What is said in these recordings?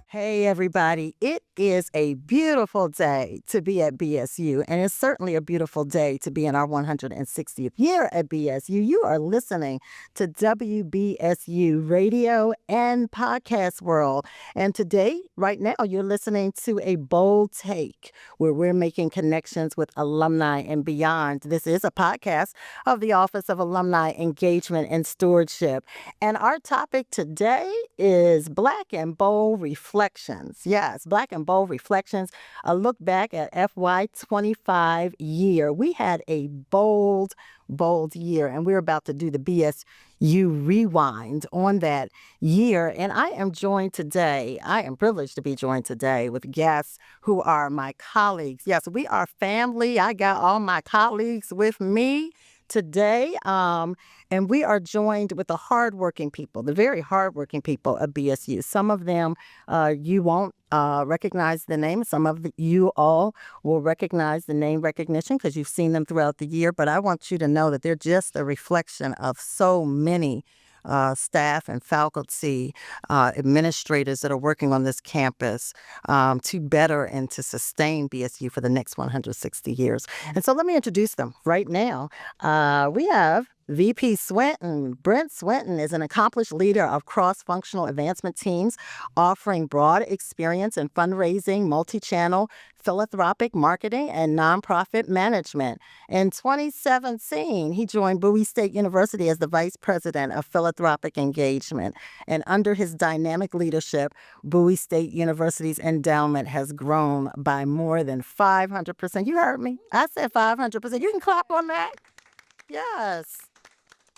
Hey, everybody. It is a beautiful day to be at BSU, and it's certainly a beautiful day to be in our 160th year at BSU. You are listening to WBSU Radio and Podcast World. And today, right now, you're listening to a bold take where we're making connections with alumni and beyond. This is a podcast of the Office of Alumni Engagement and Stewardship. And our topic today is Black and Bold Reflections. Yes, Black and Bold Reflections. A look back at FY25 year. We had a bold year, and we're about to do the BSU rewind on that year. And I am privileged to be joined today with guests who are my colleagues. Yes, we are family. I got all my colleagues with me today. And we are joined with the hardworking people, the very hardworking people of BSU. Some of them you won't recognize the name. Some of you all will recognize the name recognition because you've seen them throughout the year. But I want you to know that they're just a reflection of so many staff and faculty, administrators that are working on this campus to better and to sustain BSU for the next 160 years. And so let me introduce them right now. We have VP Swinton. Brent Swinton is an accomplished leader of cross-functional advancement teams, offering broad experience in fundraising, multi-channel, philanthropic marketing, and nonprofit management. In 2017, he joined Bowie State University as the Vice President of Philanthropic Engagement. And under his dynamic leadership, Bowie State University's endowment has grown by more than 500%. You heard me. I said 500%. You can clap on that. Yes.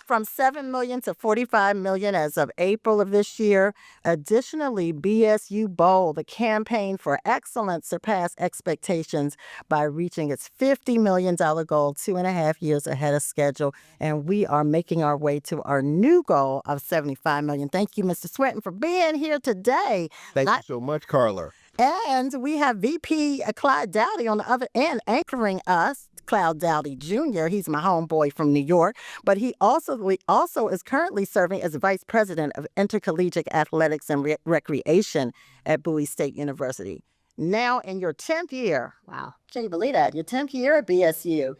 From $7 million to $45 million as of April of this year. Additionally, BSU Bold, the campaign for excellence, surpassed expectations by reaching its $50 million goal 2.5 years ahead of schedule. And we are making our way to our new goal of $75 million. Thank you, Mr. Swinton, for being here today. Thank you so much, Carla. And we have VP Clyde Dowdy on the other end anchoring us. Cloud Dowdy Jr. He's my homeboy from New York, but he also is currently serving as Vice President of Intercollegiate Athletics and Recreation at Bowie State University. Now in your 10th year, wow, can you believe that? Your 10th year at BSU.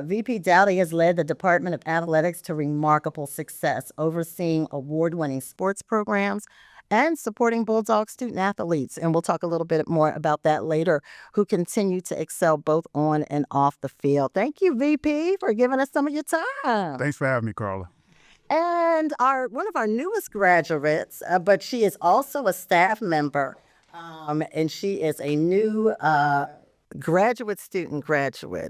VP Dowdy has led the Department of Athletics to remarkable success, overseeing award-winning sports programs and supporting Bulldog student athletes. And we'll talk a little bit more about that later, who continue to excel both on and off the field. Thank you, VP, for giving us some of your time. Thanks for having me, Carla. And one of our newest graduates, but she is also a staff member, and she is a new graduate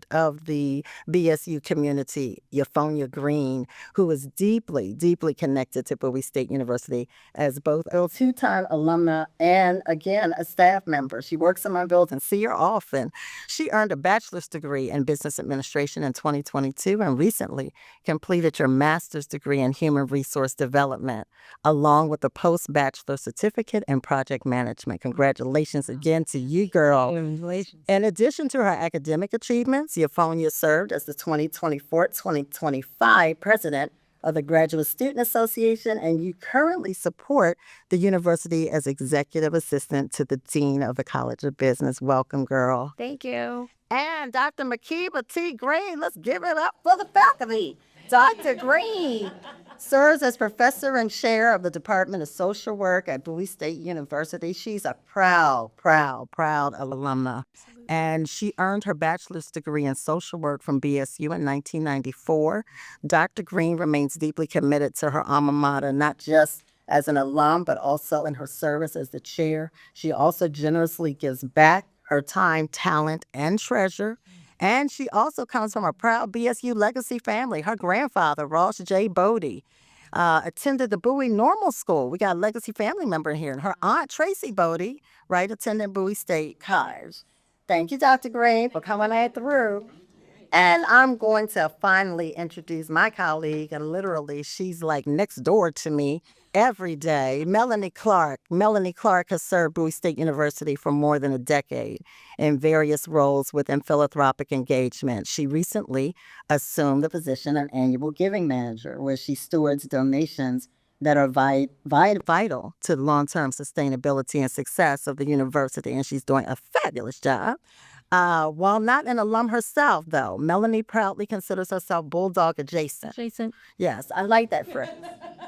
of the BSU community, Euphony Green, who is deeply, deeply connected to Bowie State University as both a two-time alumna and, again, a staff member. She works in my building, see her often. She earned a bachelor's degree in business administration in 2022 and recently completed her master's degree in human resource development, along with a post-bachelor certificate in project management. Congratulations again to you, girl. Congratulations. In addition to her academic achievements, Euphony served as the 2024-2025 president of the Graduate Student Association, and you currently support the university as executive assistant to the dean of the College of Business. Welcome, girl. Thank you. And Dr. Makiba T. Green, let's give it up for the faculty. Dr. Green serves as professor and chair of the Department of Social Work at Bowie State University. She's a proud alumna. And she earned her bachelor's degree in social work from BSU in 1994. Dr. Green remains deeply committed to her alma mater, not just as an alum, but also in her service as the chair. She also generously gives back her time, talent, and treasure. And she also comes from a proud BSU legacy family. Her grandfather, Ross J. Bodie, attended the Bowie Normal School. We got a legacy family member here. And her aunt, Tracy Bodie, attended Bowie State College. Thank you, Dr. Green, for coming on through. And I'm going to finally introduce my colleague, and literally, she's like next door to me every day, Melanie Clark. Melanie Clark has served Bowie State University for more than a decade in various roles within philanthropic engagement. She recently assumed the position of annual giving manager, where she stewards donations that are vital to the long-term sustainability and success of the university, and she's doing a fabulous job. While not an alum herself, though, Melanie proudly considers herself Bulldog adjacent. Jason. Yes, I like that phrase.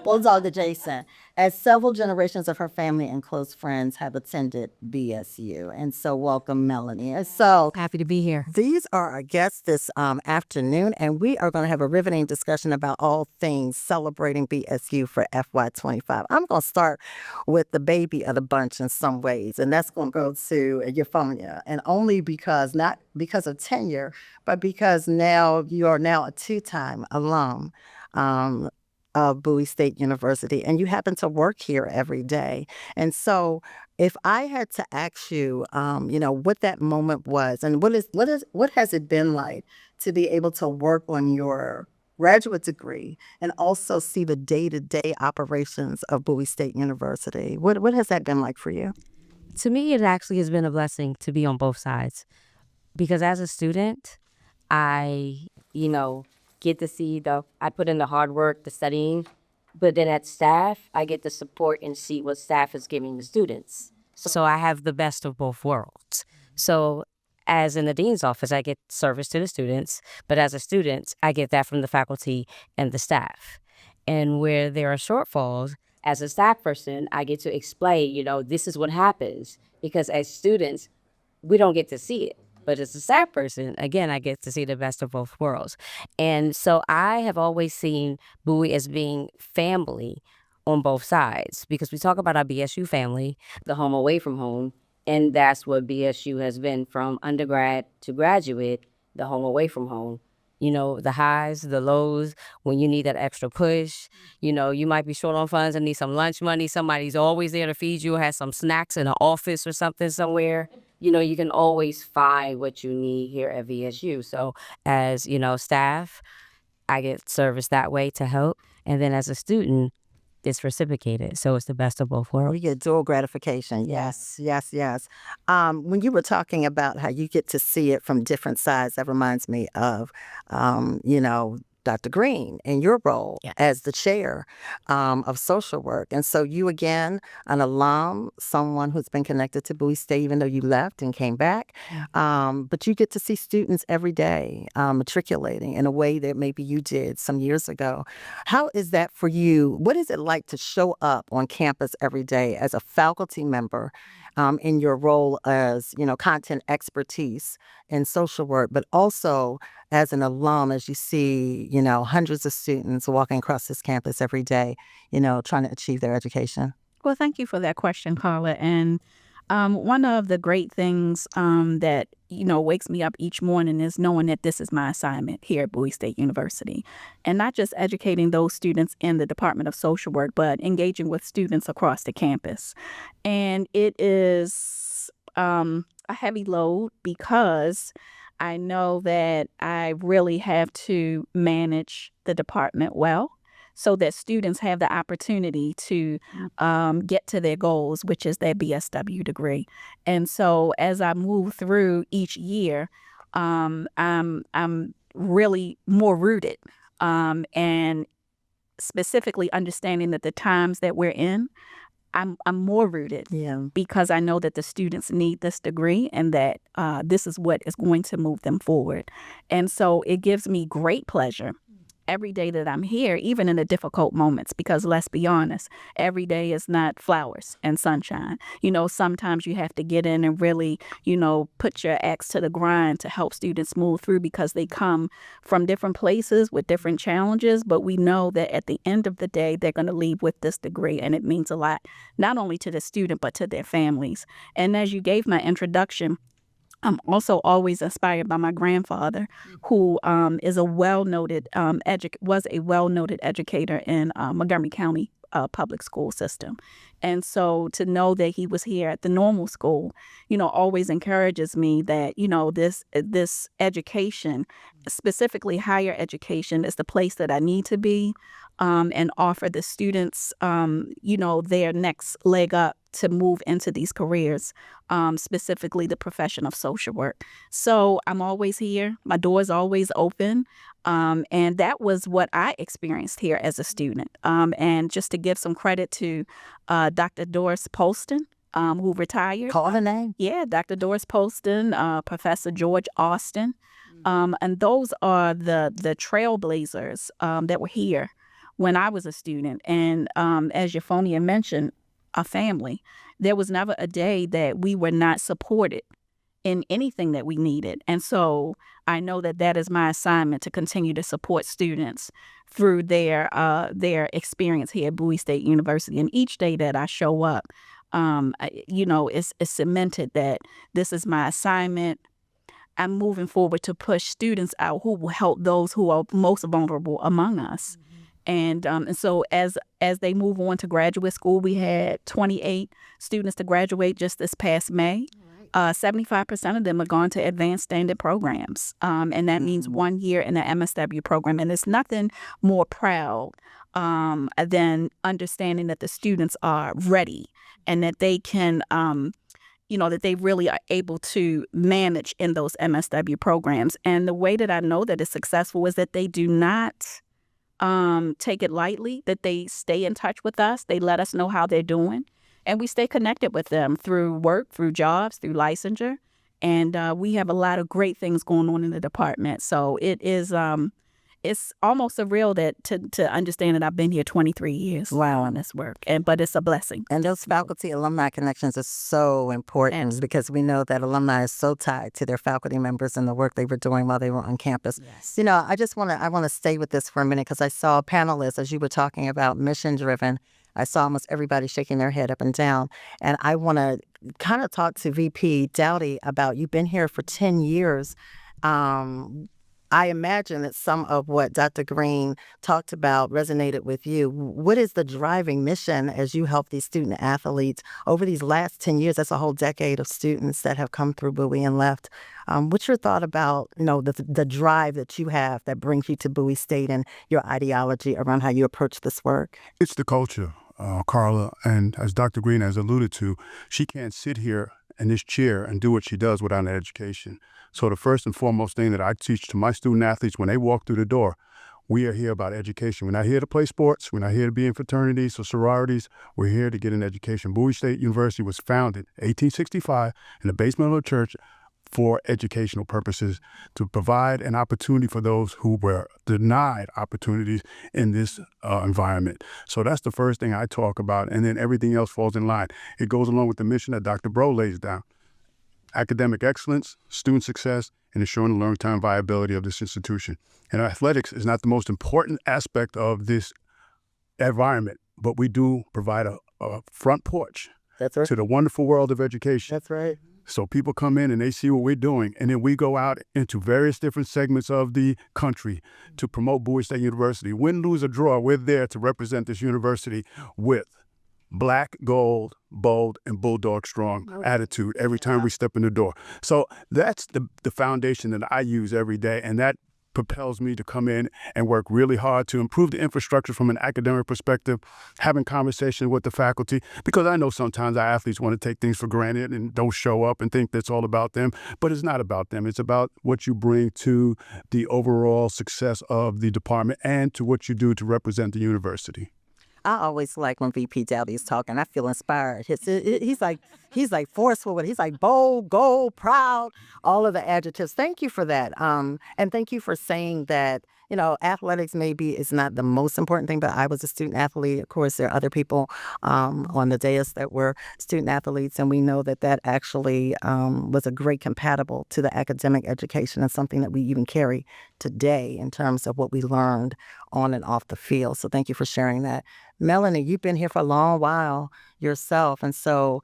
Bulldog adjacent, as several generations of her family and close friends have attended BSU. And so, welcome, Melanie. And so, Happy to be here. these are our guests this afternoon, and we are going to have a riveting discussion about all things celebrating BSU for FY25. I'm going to start with the baby of the bunch in some ways, and that's going to go to Euphemia, and only because, not because of tenure, but because now you are now a two-time alum. Of Bowie State University, and you happen to work here every day. And so, if I had to ask you, what that moment was, and what has it been like to be able to work on your graduate degree and also see the day-to-day operations of Bowie State University? What has that been like for you? To me, it actually has been a blessing to be on both sides because as a student, I, get to see I put in the hard work, the studying, but then at staff, I get the support and see what staff is giving the students. So I have the best of both worlds. So as in the dean's office, I get service to the students, but as a student, I get that from the faculty and the staff. And where there are shortfalls, as a staff person, I get to explain, this is what happens. Because as students, we don't get to see it. But as a staff person, again, I get to see the best of both worlds. And so I have always seen Bowie as being family on both sides because we talk about our BSU family, the home away from home, and that's what BSU has been from undergrad to graduate, the home away from home. The highs, the lows, when you need that extra push, you might be short on funds and need some lunch money. Somebody's always there to feed you, has some snacks in an office or something somewhere. You can always find what you need here at VSU. So as, staff, I get service that way to help. And then as a student, it's reciprocated. So it's the best of both worlds. We get dual gratification. Yes, yes, yes. When you were talking about how you get to see it from different sides, that reminds me of, Dr. Green in your role as the chair of social work. And so you, again, an alum, someone who's been connected to Bowie State, even though you left and came back. But you get to see students every day matriculating in a way that maybe you did some years ago. How is that for you? What is it like to show up on campus every day as a faculty member in your role as, content expertise in social work, but also as an alum, as you see, hundreds of students walking across this campus every day, trying to achieve their education? Well, thank you for that question, Carla. And one of the great things that, wakes me up each morning is knowing that this is my assignment here at Bowie State University. And not just educating those students in the Department of Social Work, but engaging with students across the campus. And it is a heavy load because I know that I really have to manage the department well so that students have the opportunity to get to their goals, which is their BSW degree. And so as I move through each year, I'm really more rooted and specifically understanding that the times that we're in, I'm more rooted because I know that the students need this degree and that this is what is going to move them forward. And so it gives me great pleasure every day that I'm here, even in the difficult moments, because let's be honest, every day is not flowers and sunshine. Sometimes you have to get in and really, put your axe to the grind to help students move through because they come from different places with different challenges. But we know that at the end of the day, they're going to leave with this degree. And it means a lot, not only to the student, but to their families. And as you gave my introduction, I'm also always inspired by my grandfather, who is a well-noted was a well-noted educator in Montgomery County public school system. And so to know that he was here at the normal school, always encourages me that, this education, specifically higher education, is the place that I need to be, and offer the students, their next leg up to move into these careers, specifically the profession of social work. So I'm always here. My door is always open. And that was what I experienced here as a student. And just to give some credit to Dr. Doris Poston, who retired. Call her name. Yeah, Dr. Doris Poston, Professor George Austin. And those are the trailblazers that were here when I was a student. And as Euphonia mentioned, a family. There was never a day that we were not supported in anything that we needed. And so I know that that is my assignment, to continue to support students through their experience here at Bowie State University. And each day that I show up, it's cemented that this is my assignment. I'm moving forward to push students out who will help those who are most vulnerable among us. And so as they move on to graduate school, we had 28 students to graduate just this past May. 75% of them are going to advanced standard programs. And that means 1 year in the MSW program. And there's nothing more proud than understanding that the students are ready and that they can, that they really are able to manage in those MSW programs. And the way that I know that it's successful is that they do not take it lightly, that they stay in touch with us. They let us know how they're doing. And we stay connected with them through work, through jobs, through licensure. And we have a lot of great things going on in the department. So it is, it's almost surreal to understand that I've been here 23 years. Wow. On this work. But it's a blessing. And those faculty alumni connections are so important because we know that alumni is so tied to their faculty members and the work they were doing while they were on campus. Yes. I want to stay with this for a minute because I saw panelists, as you were talking about mission driven. I saw almost everybody shaking their head up and down. And I want to kind of talk to VP Dowdy about, you've been here for 10 years. I imagine that some of what Dr. Green talked about resonated with you. What is the driving mission as you help these student athletes over these last 10 years? That's a whole decade of students that have come through Bowie and left. What's your thought about, the drive that you have that brings you to Bowie State and your ideology around how you approach this work? It's the culture, Carla. And as Dr. Green has alluded to, she can't sit here in this chair and do what she does without an education. So the first and foremost thing that I teach to my student athletes when they walk through the door, we are here about education. We're not here to play sports. We're not here to be in fraternities or sororities. We're here to get an education. Bowie State University was founded 1865 in the basement of a church for educational purposes, to provide an opportunity for those who were denied opportunities in this environment. So that's the first thing I talk about, and then everything else falls in line. It goes along with the mission that Dr. Bro lays down: academic excellence, student success, and ensuring the long-term viability of this institution. And athletics is not the most important aspect of this environment, but we do provide a front porch That's right. to the wonderful world of education. That's right. So people come in and they see what we're doing, and then we go out into various different segments of the country to promote Bowie State University. Win, lose, or draw, we're there to represent this university with black, gold, bold, and bulldog strong attitude every time we step in the door. So that's the foundation that I use every day, and that propels me to come in and work really hard to improve the infrastructure from an academic perspective, having conversations with the faculty, because I know sometimes our athletes want to take things for granted and don't show up and think that's all about them, but it's not about them. It's about what you bring to the overall success of the department and to what you do to represent the university. I always like when VP Dowdy is talking. I feel inspired. He's like forceful. He's like bold, gold, proud, all of the adjectives. Thank you for that. And thank you for saying that, athletics maybe is not the most important thing, but I was a student athlete. Of course, there are other people on the dais that were student athletes, and we know that actually was a great compatible to the academic education and something that we even carry today in terms of what we learned on and off the field. So thank you for sharing that. Melanie, you've been here for a long while yourself, and so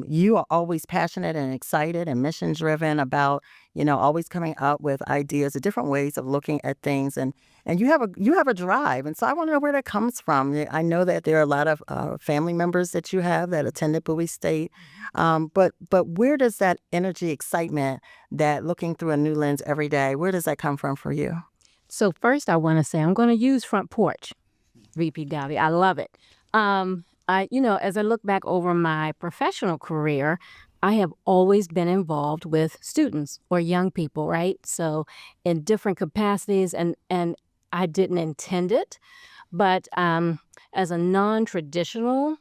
you are always passionate and excited and mission driven about always coming up with ideas, different ways of looking at things, and you have a drive, and so I want to know where that comes from. I know that there are a lot of family members that you have that attended Bowie State, but where does that energy, excitement, that looking through a new lens every day, where does that come from for you? So first, I want to say I'm going to use front porch, VP Dowdy. I love it. As I look back over my professional career, I have always been involved with students or young people, right? So in different capacities, and I didn't intend it, but as a non-traditional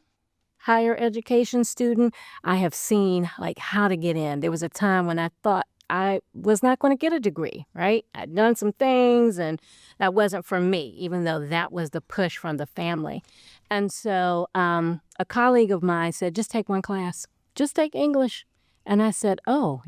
higher education student, I have seen like how to get in. There was a time when I thought I was not going to get a degree, right? I'd done some things and that wasn't for me, even though that was the push from the family. And so a colleague of mine said, just take one class, just take English. And I said, oh,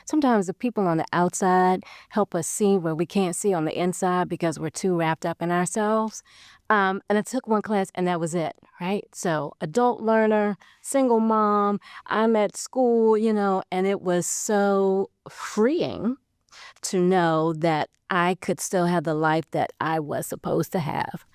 sometimes the people on the outside help us see where we can't see on the inside because we're too wrapped up in ourselves. And I took one class and that was it, right? So adult learner, single mom, I'm at school, and it was so freeing to know that I could still have the life that I was supposed to have.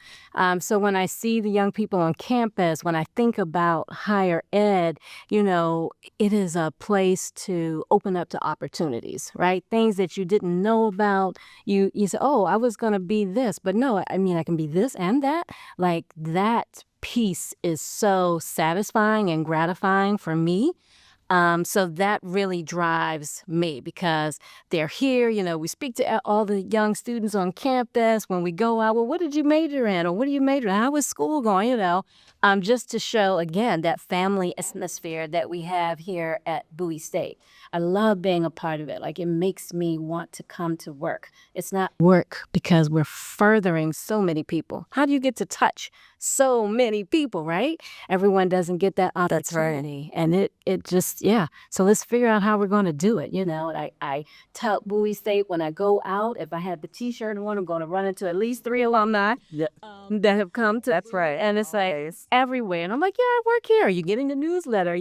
So when I see the young people on campus, when I think about higher ed, it is a place to open up to opportunities, right? Things that you didn't know about. You say, oh, I was going to be this, but no, I mean, I can be this and that. Like that piece is so satisfying and gratifying for me. So that really drives me because they're here. We speak to all the young students on campus when we go out. Well, what did you major in? Or what do you major in? How was school going? Just to show, again, that family atmosphere that we have here at Bowie State. I love being a part of it. Like it makes me want to come to work. It's not work because we're furthering so many people. How do you get to touch so many people, right? Everyone doesn't get that opportunity. And it just, yeah. So let's figure out how we're going to do it. And I tell Bowie State when I go out, if I have the t-shirt on, I'm going to run into at least 3 alumni that have come to. That's right. And it's like Always. everywhere. And I'm like, yeah, I work here. Are you getting the newsletter?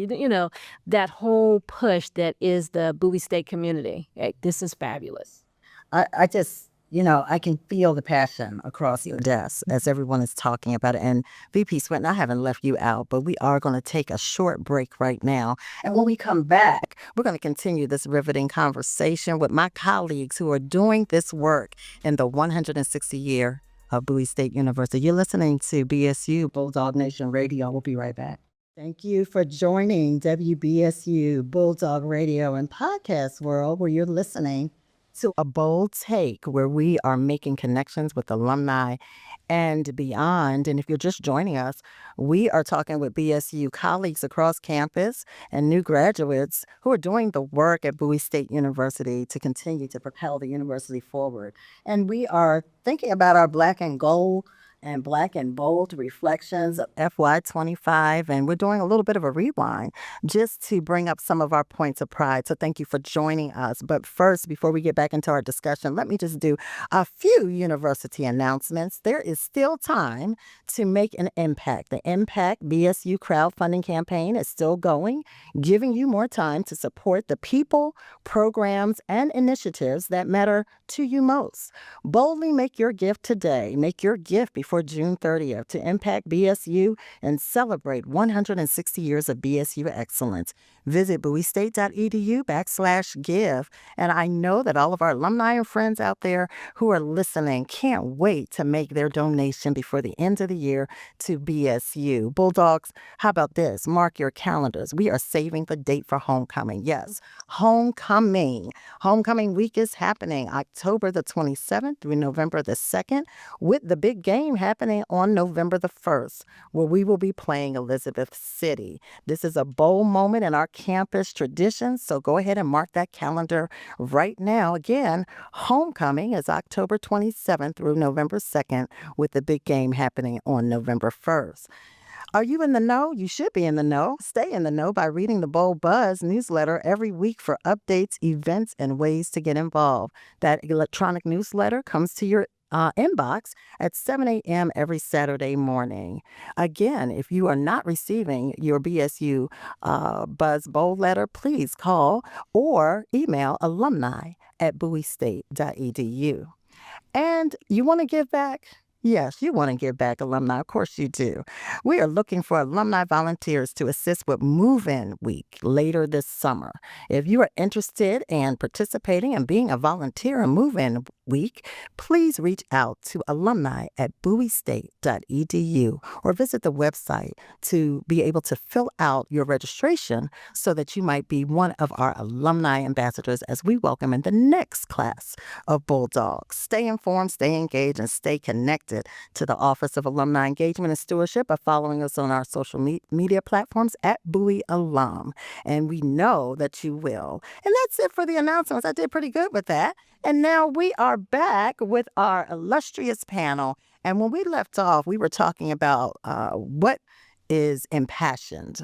That whole push that is the Bowie State community. This is fabulous. I just, I can feel the passion across your desk as everyone is talking about it. And VP Swinton, I haven't left you out, but we are going to take a short break right now. And when we come back, we're going to continue this riveting conversation with my colleagues who are doing this work in the 160 year of Bowie State University. You're listening to BSU Bulldog Nation Radio. We'll be right back. Thank you for joining WBSU Bulldog Radio and Podcast World, where you're listening to A Bold Take, where we are making connections with alumni and beyond. And if you're just joining us, we are talking with BSU colleagues across campus and new graduates who are doing the work at Bowie State University to continue to propel the university forward. And we are thinking about our Black and Gold and Black and Bold reflections of FY25. And we're doing a little bit of a rewind just to bring up some of our points of pride. So thank you for joining us. But first, before we get back into our discussion, let me just do a few university announcements. There is still time to make an impact. The Impact BSU crowdfunding campaign is still going, giving you more time to support the people, programs, and initiatives that matter to you most. Boldly make your gift today. Make your gift before June 30th to Impact BSU and celebrate 160 years of BSU excellence. Visit bowiestate.edu/give. And I know that all of our alumni and friends out there who are listening can't wait to make their donation before the end of the year to BSU. Bulldogs, how about this? Mark your calendars. We are saving the date for homecoming. Yes, homecoming. Homecoming week is happening October the 27th through November the 2nd, with the big game happening on November the 1st, where we will be playing Elizabeth City. This is a bold moment in our campus tradition, so go ahead and mark that calendar right now. Again, homecoming is October 27th through November 2nd, with the big game happening on November 1st. Are you in the know? You should be in the know. Stay in the know by reading the Bold Buzz newsletter every week for updates, events, and ways to get involved. That electronic newsletter comes to your inbox at 7 a.m. every Saturday morning. Again, if you are not receiving your BSU Buzz Bold letter, please call or email alumni at bowiestate.edu. And you want to give back? Yes, you want to give back, alumni. Of course you do. We are looking for alumni volunteers to assist with Move-In Week later this summer. If you are interested in participating and being a volunteer in Move-In Week, please reach out to alumni at bowiestate.edu or visit the website to be able to fill out your registration so that you might be one of our alumni ambassadors as we welcome in the next class of Bulldogs. Stay informed, stay engaged, and stay connected to the Office of Alumni Engagement and Stewardship by following us on our social media platforms at Bowie Alum. And we know that you will. And that's it for the announcements. I did pretty good with that. And now we are back with our illustrious panel. And when we left off, we were talking about what impassions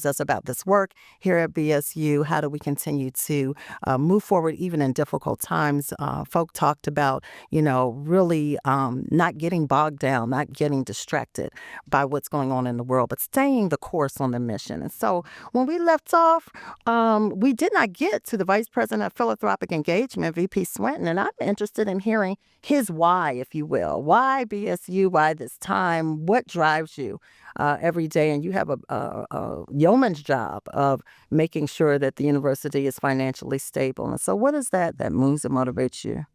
us about this work here at BSU. How do we continue to move forward even in difficult times? Folk talked about, really not getting bogged down, not getting distracted by what's going on in the world, but staying the course on the mission. And so when we left off, we did not get to the Vice President of Philanthropic Engagement, VP Swinton, and I'm interested in hearing his why, if you will. Why BSU? Why this time? What drives you every day? And you have a yeoman's job of making sure that the university is financially stable. And so what is that moves and motivates you?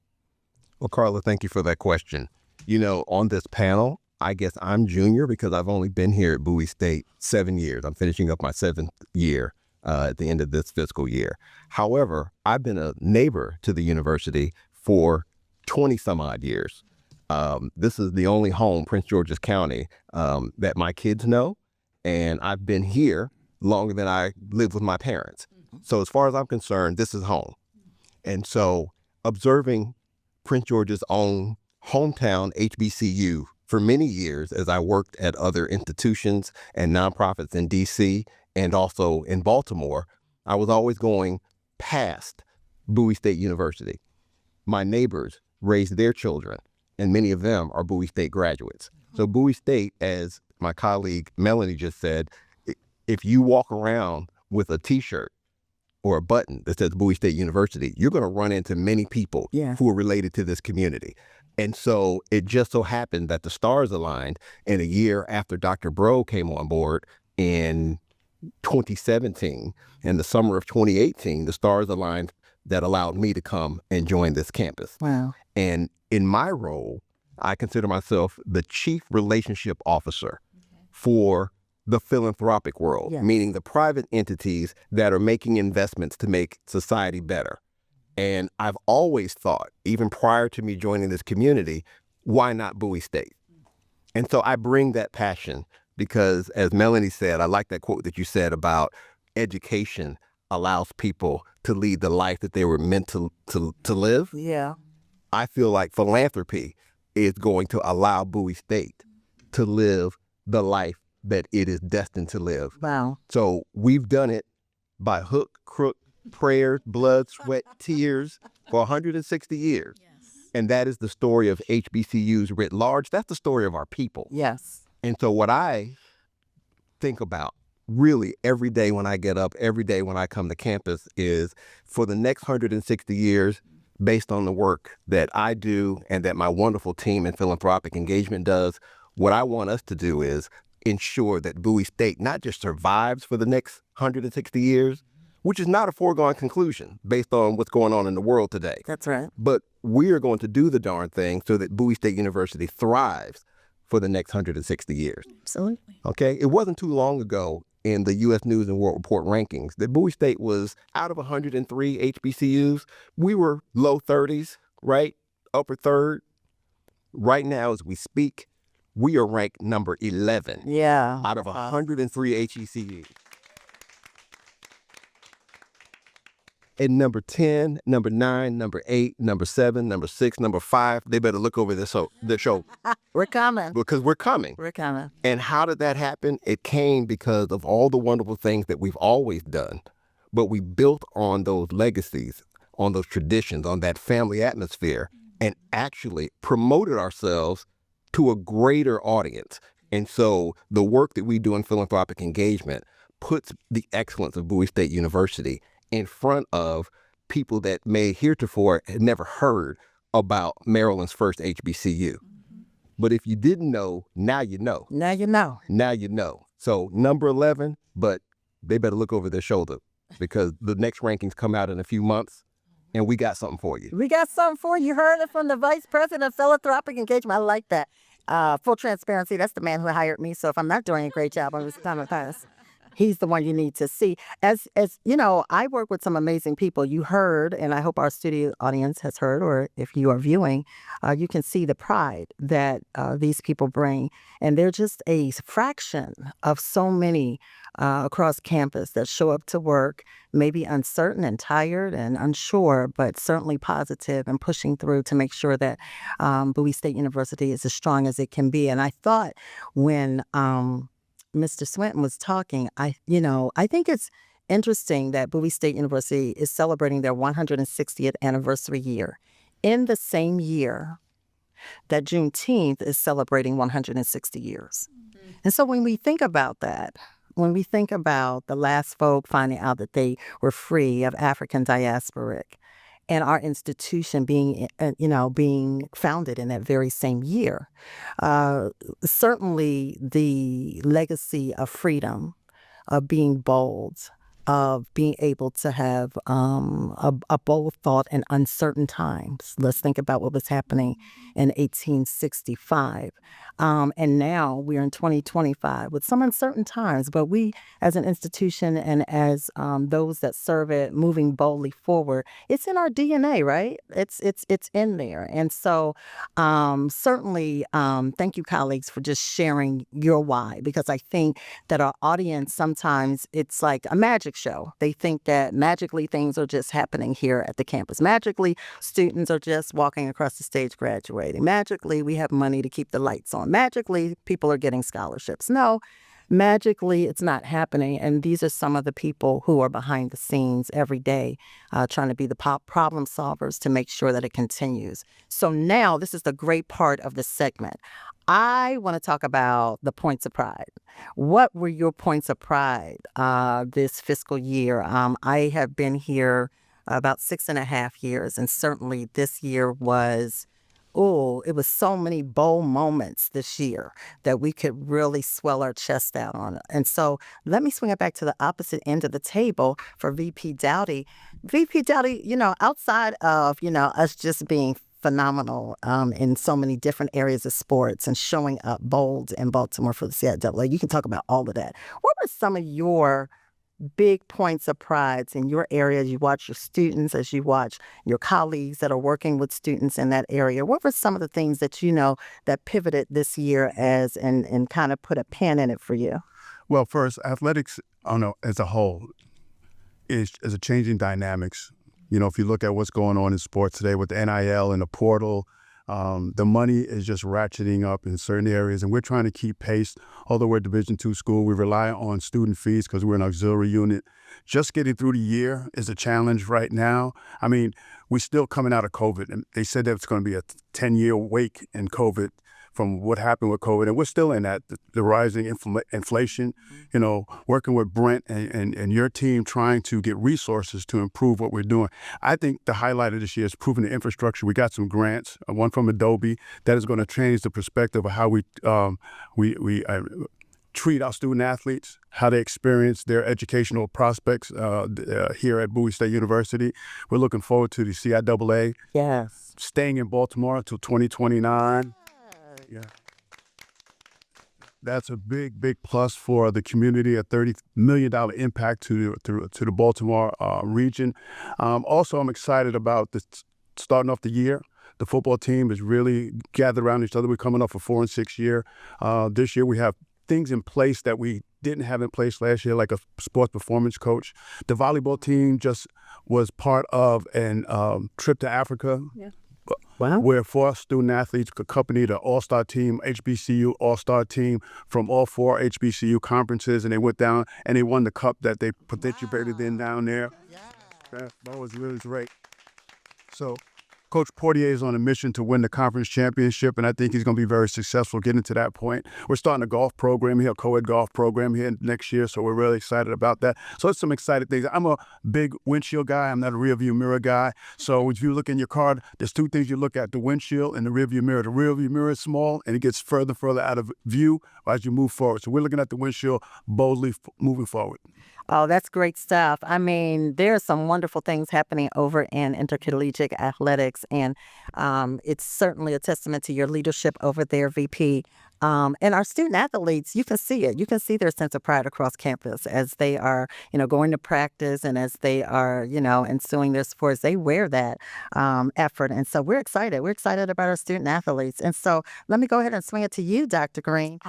Well, Carla, thank you for that question. On this panel, I guess I'm junior because I've only been here at Bowie State 7 years. I'm finishing up my 7th year at the end of this fiscal year. However, I've been a neighbor to the university for 20 some odd years. This is the only home, Prince George's County, that my kids know. And I've been here longer than I lived with my parents. So as far as I'm concerned, this is home. And so observing Prince George's own hometown HBCU for many years as I worked at other institutions and nonprofits in DC and also in Baltimore, I was always going past Bowie State University. My neighbors raised their children, and many of them are Bowie State graduates. So Bowie State, as my colleague Melanie just said, if you walk around with a T-shirt or a button that says Bowie State University, you're going to run into many people who are related to this community. And so it just so happened that the stars aligned, and a year after Dr. Bro came on board in 2017, in the summer of 2018, the stars aligned that allowed me to come and join this campus. Wow. And in my role, I consider myself the chief relationship officer for the philanthropic world, meaning the private entities that are making investments to make society better. And I've always thought, even prior to me joining this community, why not Bowie State? And so I bring that passion because, as Melanie said, I like that quote that you said about education allows people to lead the life that they were meant to live. Yeah. I feel like philanthropy is going to allow Bowie State to live the life that it is destined to live. Wow. So we've done it by hook, crook, prayers, blood, sweat, tears for 160 years. Yes. And that is the story of HBCUs writ large. That's the story of our people. Yes. And so what I think about really every day when I get up, every day when I come to campus is for the next 160 years, based on the work that I do and that my wonderful team in philanthropic engagement does, what I want us to do is ensure that Bowie State not just survives for the next 160 years, which is not a foregone conclusion based on what's going on in the world today. That's right. But we are going to do the darn thing so that Bowie State University thrives for the next 160 years. Absolutely. Okay? It wasn't too long ago in the U.S. News and World Report rankings that Bowie State was, out of 103 HBCUs, we were low 30s, right? Upper third. Right now, as we speak, we are ranked number 11 out of 103 HBCUs. And number 10, number 9, number 8, number 7, number 6, number 5, they better look over this show. We're coming. Because we're coming. We're coming. And how did that happen? It came because of all the wonderful things that we've always done. But we built on those legacies, on those traditions, on that family atmosphere, and actually promoted ourselves to a greater audience. And so the work that we do in philanthropic engagement puts the excellence of Bowie State University in front of people that may heretofore had never heard about Maryland's first HBCU. But if you didn't know, now you know. Now you know. Now you know. So number 11, but they better look over their shoulder because the next rankings come out in a few months and we got something for you. We got something for you. You heard it from the Vice President of Philanthropic Engagement. I like that. Full transparency, that's the man who hired me. So if I'm not doing a great job on this time of class, he's the one you need to see. As you know, I work with some amazing people. You heard, and I hope our studio audience has heard, or if you are viewing, you can see the pride that these people bring. And they're just a fraction of so many across campus that show up to work, maybe uncertain and tired and unsure, but certainly positive and pushing through to make sure that Bowie State University is as strong as it can be. And I thought when Mr. Swinton was talking, I think it's interesting that Bowie State University is celebrating their 160th anniversary year in the same year that Juneteenth is celebrating 160 years. And so when we think about that, when we think about the last folk finding out that they were free of African diasporic, and our institution being founded in that very same year, certainly the legacy of freedom, of being bold, of being able to have a bold thought in uncertain times. Let's think about what was happening in 1865. And now we're in 2025 with some uncertain times, but we as an institution and as those that serve it moving boldly forward, it's in our DNA, right? It's in there. And so certainly thank you, colleagues, for just sharing your why, because I think that our audience, sometimes it's like a magic show. They think that magically things are just happening here at the campus. Magically, students are just walking across the stage graduating. Magically, we have money to keep the lights on. Magically, people are getting scholarships. No, magically, it's not happening. And these are some of the people who are behind the scenes every day trying to be the problem solvers to make sure that it continues. So now this is the great part of the segment. I want to talk about the points of pride. What were your points of pride this fiscal year? I have been here about 6.5 years, and certainly this year was, it was so many bold moments this year that we could really swell our chest out on it. And so let me swing it back to the opposite end of the table for VP Dowdy. VP Dowdy, outside of, us just being phenomenal in so many different areas of sports and showing up bold in Baltimore for the CIAA. You can talk about all of that. What were some of your big points of pride in your area as you watch your students, as you watch your colleagues that are working with students in that area? What were some of the things that that pivoted this year and kind of put a pin in it for you? Well, first, athletics, as a whole, is a changing dynamics. If you look at what's going on in sports today with the NIL and the portal, the money is just ratcheting up in certain areas, and we're trying to keep pace. Although we're a Division II school, we rely on student fees because we're an auxiliary unit. Just getting through the year is a challenge right now. I mean, we're still coming out of COVID, and they said that it's going to be a 10-year wake in COVID from what happened with COVID, and we're still in that, the rising inflation, working with Brent and your team trying to get resources to improve what we're doing. I think the highlight of this year is proving the infrastructure. We got some grants, one from Adobe, that is going to change the perspective of how we treat our student athletes, how they experience their educational prospects here at Bowie State University. We're looking forward to the CIAA. Yes. Staying in Baltimore until 2029. Yeah. That's a big, big plus for the community, a $30 million impact to the Baltimore region. Also, I'm excited about starting off the year. The football team is really gathered around each other. We're coming off a 4-6 year. This year, we have things in place that we didn't have in place last year, like a sports performance coach. The volleyball team just was part of a trip to Africa. Yeah. Wow. Where 4 student athletes accompanied an all-star team, HBCU all-star team from all 4 HBCU conferences, and they went down and they won the cup that they participated in down there. Yeah. That was really great. So Coach Portier is on a mission to win the conference championship, and I think he's going to be very successful getting to that point. We're starting a golf program here, a co-ed golf program here next year, so we're really excited about that. So it's some exciting things. I'm a big windshield guy. I'm not a rear view mirror guy. So if you look in your car, there's two things you look at, the windshield and the rear view mirror. The rear view mirror is small, and it gets further and further out of view as you move forward. So we're looking at the windshield boldly moving forward. Oh, that's great stuff. I mean, there are some wonderful things happening over in intercollegiate athletics, and it's certainly a testament to your leadership over there, VP. And our student athletes, you can see it. You can see their sense of pride across campus as they are, going to practice and as they are, ensuing their sports. They wear that effort. And so we're excited. We're excited about our student athletes. And so let me go ahead and swing it to you, Dr. Green.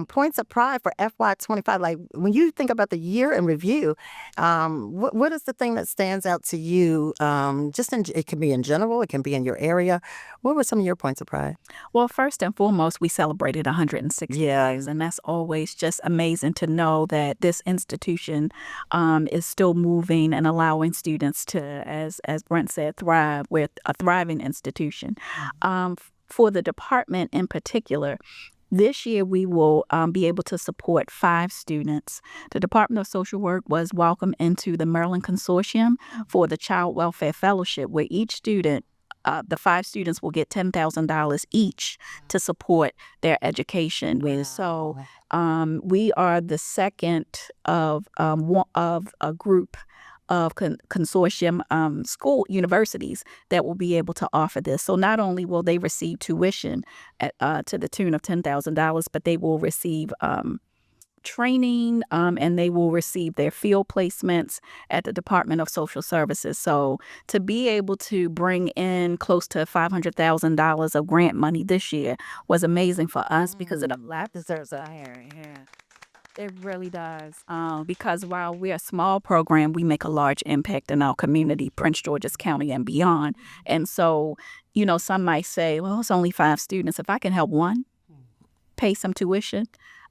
Points of pride for FY25. Like when you think about the year in review, what is the thing that stands out to you? It can be in general, it can be in your area. What were some of your points of pride? Well, first and foremost, we celebrated 160 years, and that's always just amazing to know that this institution is still moving and allowing students to, as Brent said, thrive. We're a thriving institution. For the department in particular, this year, we will be able to support 5 students. The Department of Social Work was welcomed into the Maryland Consortium for the Child Welfare Fellowship, where each student, the 5 students will get $10,000 each to support their education. Wow. So we are the second of a group of consortium school universities that will be able to offer this. So not only will they receive tuition to the tune of $10,000, but they will receive training and they will receive their field placements at the Department of Social Services. So to be able to bring in close to $500,000 of grant money this year was amazing for us because it deserves a higher. Yeah. It really does. Because while we're a small program, we make a large impact in our community, Prince George's County and beyond. And so, some might say, well, it's only 5 students. If I can help one pay some tuition,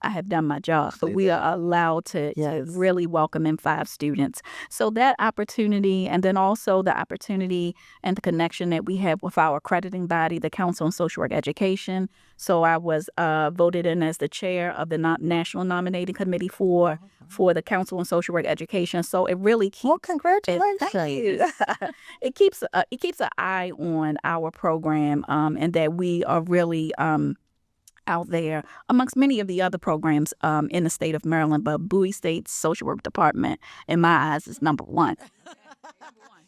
I have done my job. But we are allowed to really welcome in 5 students. So that opportunity, and then also the opportunity and the connection that we have with our accrediting body, the Council on Social Work Education. So I was voted in as the chair of the National Nominating Committee for the Council on Social Work Education. So it really keeps congratulations. It keeps an eye on our program, and that we are really out there amongst many of the other programs in the state of Maryland. But Bowie State's Social Work Department, in my eyes, is number 1.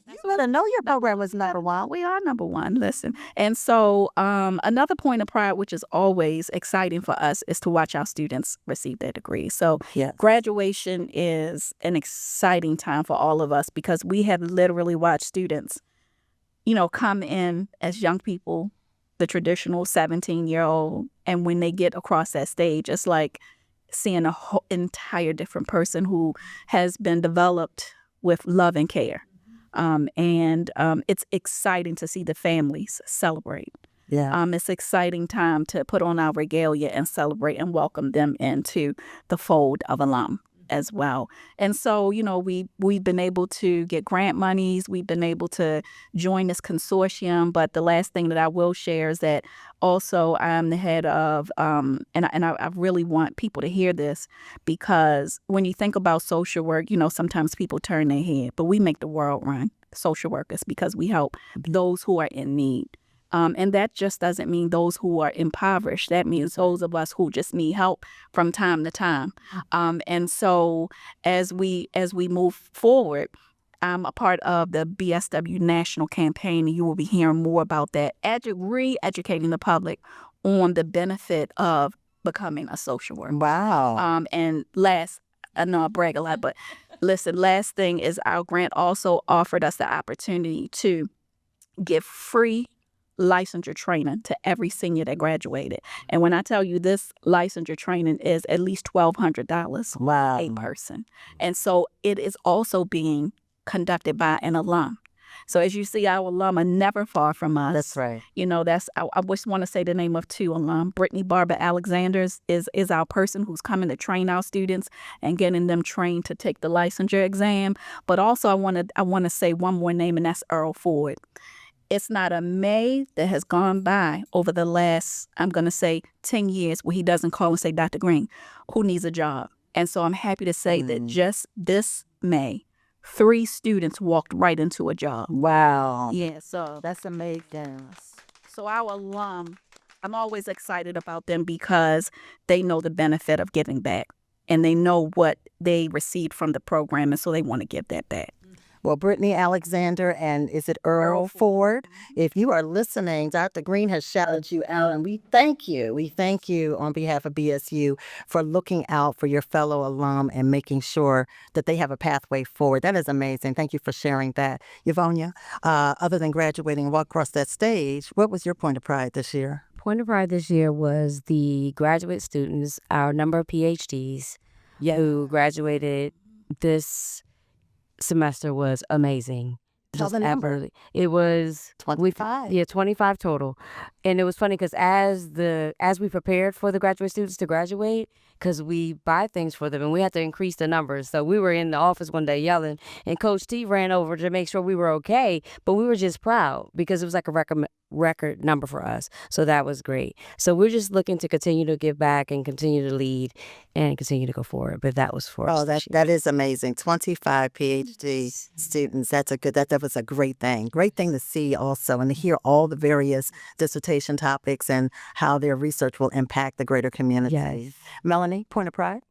You better know your program was number 1. We are number 1. Listen. And so another point of pride, which is always exciting for us, is to watch our students receive their degrees. So graduation is an exciting time for all of us because we have literally watched students, come in as young people, the traditional 17-year-old, and when they get across that stage, it's like seeing a whole entire different person who has been developed with love and care. And it's exciting to see the families celebrate. It's exciting time to put on our regalia and celebrate and welcome them into the fold of alum as well. And so, we've been able to get grant monies. We've been able to join this consortium. But the last thing that I will share is that also I'm the head of, and I really want people to hear this, because when you think about social work, sometimes people turn their head, but we make the world run, social workers, because we help those who are in need. And that just doesn't mean those who are impoverished. That means those of us who just need help from time to time. And so as we move forward, I'm a part of the BSW National Campaign, and you will be hearing more about that, re-educating the public on the benefit of becoming a social worker. Wow. And last, I know I brag a lot, but listen, last thing is our grant also offered us the opportunity to give free licensure training to every senior that graduated. And when I tell you this licensure training is at least $1,200 a person. And so it is also being conducted by an alum. So as you see, our alum are never far from us. That's right. I just want to say the name of 2 alum. Brittany Barber Alexanders is our person who's coming to train our students and getting them trained to take the licensure exam. But also I want to say one more name, and that's Earl Ford. It's not a May that has gone by over the last, I'm going to say, 10 years where he doesn't call and say, Dr. Green, who needs a job? And so I'm happy to say that just this May, 3 students walked right into a job. Wow. Yeah, so That's amazing. so our alum, I'm always excited about them because they know the benefit of giving back and they know what they received from the program, and so they want to give that back. Well, Brittany Alexander and is it Earl Ford? If you are listening, Dr. Green has shouted you out, and we thank you. We thank you on behalf of BSU for looking out for your fellow alum and making sure that they have a pathway forward. That is amazing. Thank you for sharing that. Yvonia, other than graduating and walk across that stage, what was your point of pride this year? Point of pride this year was the graduate students, our number of PhDs who graduated this semester was amazing. Tell the number. Absolutely. It was 25. 25 total. And it was funny because as we prepared for the graduate students to graduate, because we buy things for them and we had to increase the numbers. So we were in the office one day yelling, and Coach T ran over to make sure we were okay. But we were just proud because it was like a record number for us. So that was great. So we're just looking to continue to give back and continue to lead and continue to go forward. But that was for us. Oh, that is amazing. 25 PhD students. That was a great thing. Great thing to see also, and to hear all the various dissertation topics and how their research will impact the greater community. Yes. Melanie, point of pride?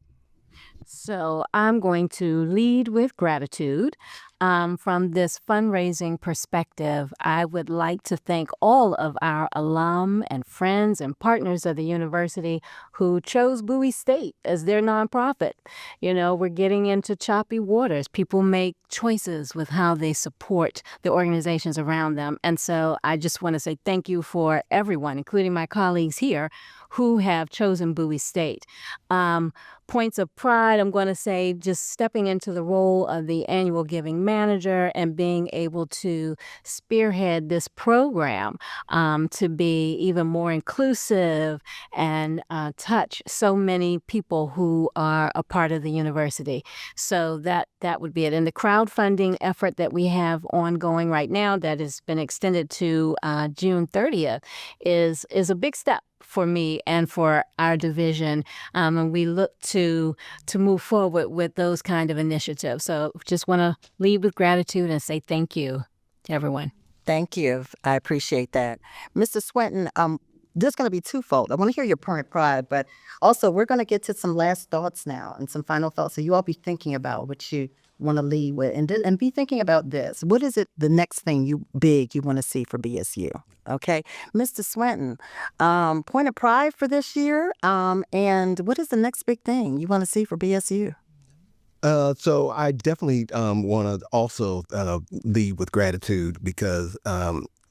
So I'm going to lead with gratitude. From this fundraising perspective, I would like to thank all of our alum and friends and partners of the university who chose Bowie State as their nonprofit. You know, we're getting into choppy waters. People make choices with how they support the organizations around them. And so I just want to say thank you for everyone, including my colleagues here, who have chosen Bowie State. Points of pride, I'm going to say just stepping into the role of the annual giving manager and being able to spearhead this program to be even more inclusive and touch so many people who are a part of the university. So that would be it. And the crowdfunding effort that we have ongoing right now that has been extended to June 30th is a big step for me and for our division, and we look to move forward with those kind of initiatives. So just want to lead with gratitude and say thank you to everyone. Thank you. I appreciate that. Mr. Swinton, this is going to be twofold. I want to hear your point of pride, but also we're going to get to some last thoughts now and some final thoughts. So you all be thinking about what you want to lead with, and be thinking about this. What is it, the next thing you want to see for BSU? Okay, Mr. Swinton, point of pride for this year, and what is the next big thing you want to see for BSU? So I definitely want to also lead with gratitude because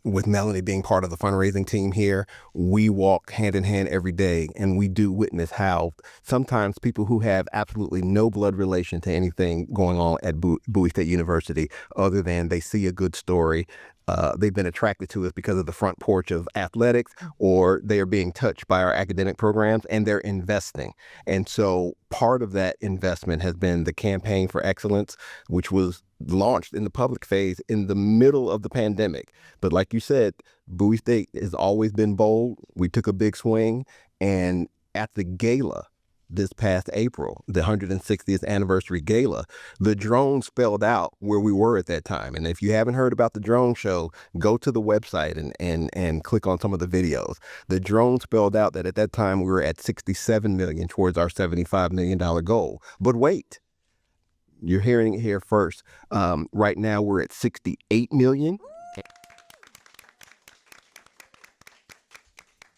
with Melanie being part of the fundraising team here, we walk hand in hand every day, and we do witness how sometimes people who have absolutely no blood relation to anything going on at Bowie State University, other than they see a good story, they've been attracted to us because of the front porch of athletics, or they are being touched by our academic programs and they're investing. And so part of that investment has been the Campaign for Excellence, which was launched in the public phase in the middle of the pandemic. But like you said, Bowie State has always been bold. We took a big swing, and at the gala this past April, the 160th anniversary gala, the drone spelled out where we were at that time. And if you haven't heard about the drone show, go to the website and click on some of the videos. The drone spelled out that at that time we were at $67 million towards our $75 million goal. But wait, you're hearing it here first. Right now we're at $68 million.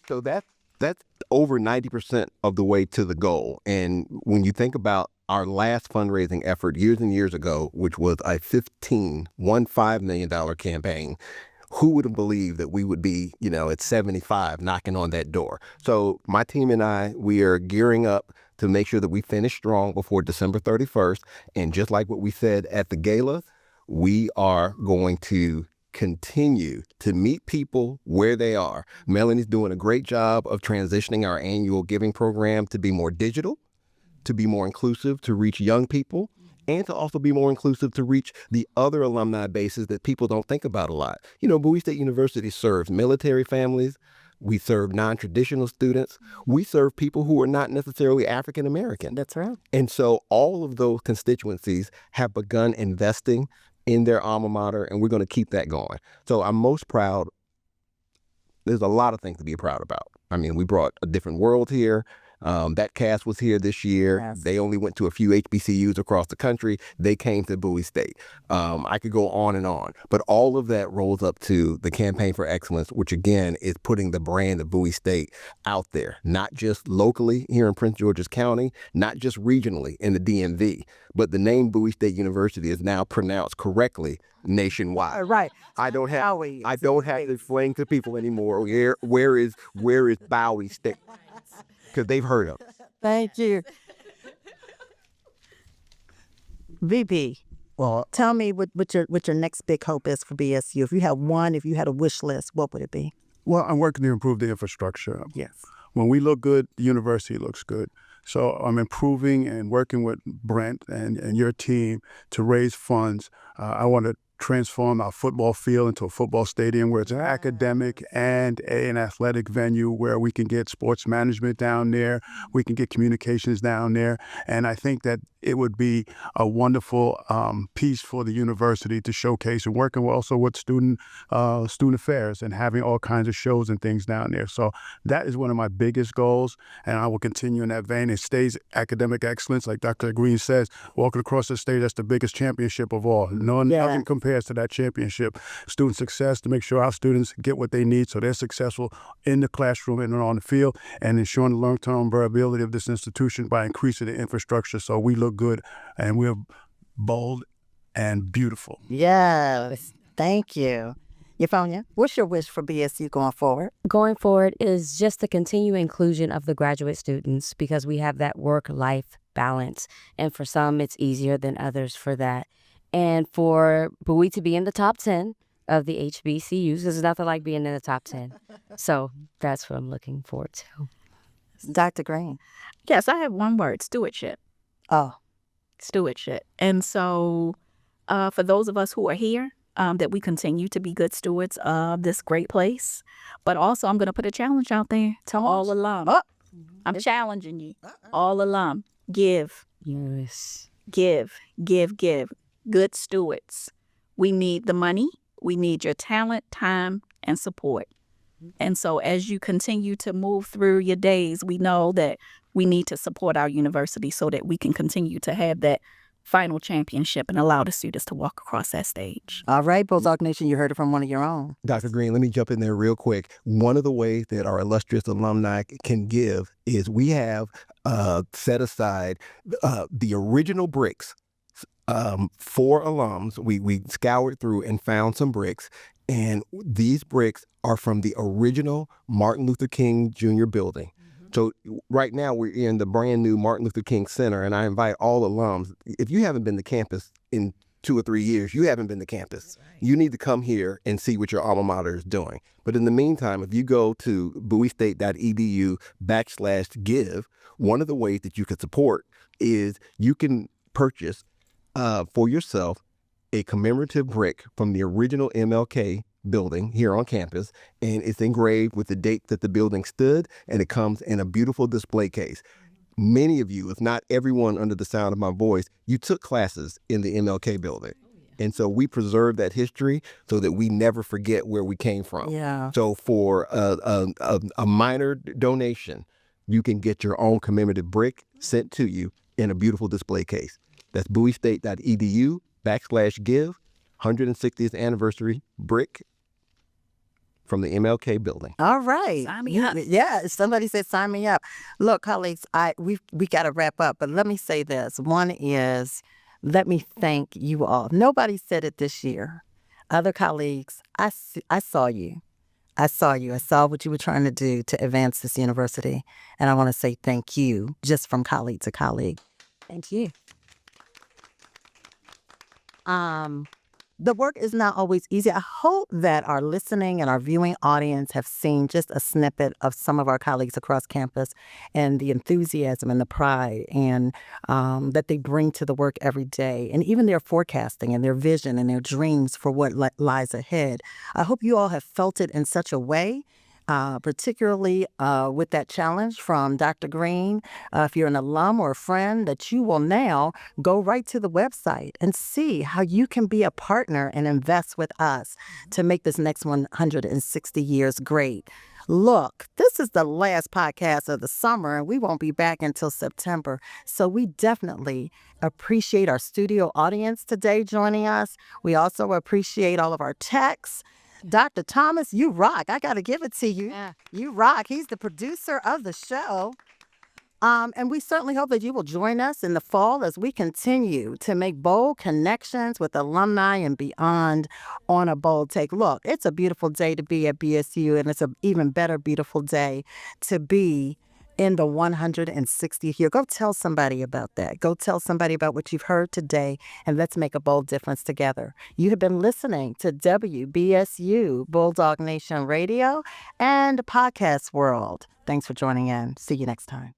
So that's over 90% of the way to the goal. And when you think about our last fundraising effort years and years ago, which was a $15 million campaign, who would have believed that we would be, at 75 knocking on that door? So my team and I, we are gearing up to make sure that we finish strong before December 31st. And just like what we said at the gala, we are going to continue to meet people where they are. Melanie's doing a great job of transitioning our annual giving program to be more digital, to be more inclusive, to reach young people. and to also be more inclusive to reach the other alumni bases that people don't think about a lot. You know, Bowie State University serves military families. We serve non-traditional students. We serve people who are not necessarily African American. That's right. And so all of those constituencies have begun investing in their alma mater, and we're going to keep that going. So I'm most proud. There's a lot of things to be proud about. I mean, we brought a different world here. That cast was here this year. Yes. They only went to a few HBCUs across the country. They came to Bowie State. I could go on and on, but all of that rolls up to the Campaign for Excellence, which again is putting the brand of Bowie State out there, not just locally here in Prince George's County, not just regionally in the DMV, but the name Bowie State University is now pronounced correctly nationwide. Right. I don't have Bowie. I don't have to explain to people anymore where is Bowie State, because they've heard of it. Thank you. VP, Well, tell me what your next big hope is for BSU. If you had a wish list, what would it be? well, I'm working to improve the infrastructure. Yes. When we look good, the university looks good. So I'm improving and working with Brent and your team to raise funds. I want to transform our football field into a football stadium where it's an academic and an athletic venue where we can get sports management down there, we can get communications down there. And I think that it would be a wonderful piece for the university to showcase, and working also with student affairs and having all kinds of shows and things down there. So that is one of my biggest goals, and I will continue in that vein. It stays academic excellence, like Dr. Green says, walking across the stage, that's the biggest championship of all. Nothing compares to that championship. Student success, to make sure our students get what they need so they're successful in the classroom and on the field, and ensuring the long-term viability of this institution by increasing the infrastructure so we look good and we're bold and beautiful. Yes. Thank you. Euphony, what's your wish for BSU going forward? Going forward is just the continued inclusion of the graduate students, because we have that work-life balance. And for some, it's easier than others for that. And for Bowie to be in the top 10 of the HBCUs, there's nothing like being in the top 10. So that's what I'm looking forward to. Dr. Green. Yes, I have one word: stewardship. Oh, Stewardship. And so for those of us who are here, that we continue to be good stewards of this great place. But also, I'm going to put a challenge out there to all alum. Oh. I'm challenging you. All alum. Give. Yes. Give. Good stewards. We need the money. We need your talent, time, and support. And so as you continue to move through your days, we know that we need to support our university so that we can continue to have that final championship and allow the students to walk across that stage. all right, Bulldog Nation, you heard it from one of your own. Dr. Green, let me jump in there real quick. One of the ways that our illustrious alumni can give is we have set aside the original bricks for alums. We scoured through and found some bricks, and these bricks are from the original Martin Luther King Jr. building. So right now we're in the brand new Martin Luther King Center, and I invite all alums, if you haven't been to campus in 2 or 3 years, you haven't been to campus. Right. You need to come here and see what your alma mater is doing. But in the meantime, if you go to bowiestate.edu/give, one of the ways that you can support is you can purchase for yourself a commemorative brick from the original MLK building here on campus, and it's engraved with the date that the building stood, and it comes in a beautiful display case. Many of you, if not everyone under the sound of my voice, you took classes in the MLK building. And so we preserve that history so that we never forget where we came from. Yeah. So for a minor donation, you can get your own commemorative brick sent to you in a beautiful display case. That's bowiestate.edu/give, 160th anniversary brick from the MLK building. All right. Sign me up. Yeah, somebody said sign me up. Look, colleagues, we got to wrap up, but let me say this. One is, let me thank you all. Nobody said it this year. Other colleagues, I saw you. I saw you. I saw what you were trying to do to advance this university, and I want to say thank you, just from colleague to colleague. Thank you. The work is not always easy. I hope that our listening and our viewing audience have seen just a snippet of some of our colleagues across campus and the enthusiasm and the pride and that they bring to the work every day, and even their forecasting and their vision and their dreams for what lies ahead. I hope you all have felt it in such a way. Particularly with that challenge from Dr. Green. If you're an alum or a friend, that you will now go right to the website and see how you can be a partner and invest with us to make this next 160 years great. Look, this is the last podcast of the summer, and we won't be back until September. So we definitely appreciate our studio audience today joining us. We also appreciate all of our techs. Dr. Thomas, you rock. I got to give it to you. Yeah. You rock. He's the producer of the show. And we certainly hope that you will join us in the fall as we continue to make bold connections with alumni and beyond on A Bold Take. Look, it's a beautiful day to be at BSU, and it's an even better beautiful day to be in the 160th year. Go tell somebody about that. Go tell somebody about what you've heard today, and let's make a bold difference together. You have been listening to WBSU, Bulldog Nation Radio, and Podcast World. Thanks for joining in. See you next time.